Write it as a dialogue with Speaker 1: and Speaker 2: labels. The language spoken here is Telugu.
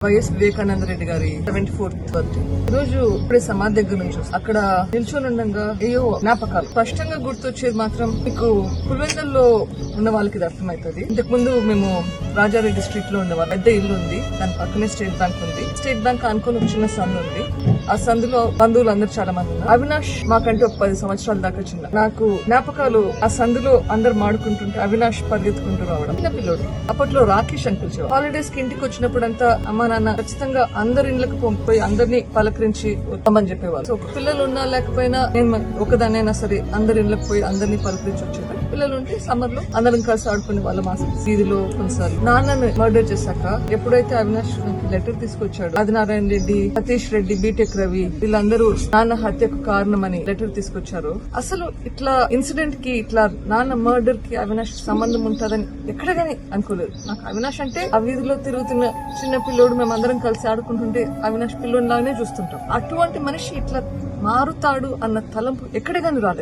Speaker 1: వైఎస్ వివేకానంద రెడ్డి గారి 74th బర్త్డే. ఈ రోజు ఇప్పుడే సమాధి దగ్గర నుంచి అక్కడ నిల్చొని ఉండగా ఏయో జ్ఞాపకాలు స్పష్టంగా గుర్తొచ్చేది మాత్రం మీకు పులివెందుల్లో ఉన్న వాళ్ళకి ఇది అర్థమవుతుంది. ఇంతకు ముందు మేము రాజారెడ్డి స్ట్రీట్ లో ఉండేవాళ్ళం. పెద్ద ఇల్లు ఉంది, దాని పక్కనే స్టేట్ బ్యాంక్ ఉంది. స్టేట్ బ్యాంక్ అనుకుని ఒక చిన్న సందు ఉంది. ఆ సందులో బంధువులు అందరూ చాలా మంది ఉన్నారు. అవినాష్ మాకంటే ఒక 10 సంవత్సరాల దాకా చిన్న. నాకు జ్ఞాపకాలు ఆ సందులో అందరు మాడుకుంటుంటే అవినాష్ పరిగెత్తుకుంటూ రావడం. చిన్న పిల్లోడు. అప్పట్లో రాకేష్ అని పిలిచేవారు. హాలిడేస్ కి ఇంటికి వచ్చినప్పుడంతా అమ్మ నాన్న ఖచ్చితంగా అందరి ఇండ్లకు పోయి అందరినీ పలకరించి వస్తామని చెప్పేవాళ్ళు. సో పిల్లలు ఉన్నా లేకపోయినా నేను ఒకదానైనా సరే అందరి ఇండ్లకు పోయి అందరినీ పలకరించి వచ్చేది. పిల్లలు ఉంటే సమ్మర్ లో అందరం కలిసి ఆడుకునే వాళ్ళ మా వీధిలో కొన్నిసార్లు. నాన్నను మర్డర్ చేశాక ఎప్పుడైతే అవినాష్ లెటర్ తీసుకొచ్చాడు, ఆదినారాయణ రెడ్డి, సతీష్ రెడ్డి, బీటెక్ రవి వీళ్ళందరూ నాన్న హత్యకు కారణమని లెటర్ తీసుకొచ్చారు. అసలు ఇట్లా ఇన్సిడెంట్ కి ఇట్లా నాన్న మర్డర్ కి అవినాష్ సంబంధం ఉంటుందని ఎక్కడ గానీ అనుకోలేదు. నాకు అవినాష్ అంటే ఆ వీధిలో తిరుగుతున్న చిన్న పిల్లోడు, మేమందరం కలిసి ఆడుకుంటుంటే అవినాష్ పిల్లోడిలాగానే చూస్తుంటాం. అటువంటి మనిషి ఇట్లా మారుతాడు అన్న తలంపు ఎక్కడ గానీ రాలేదు.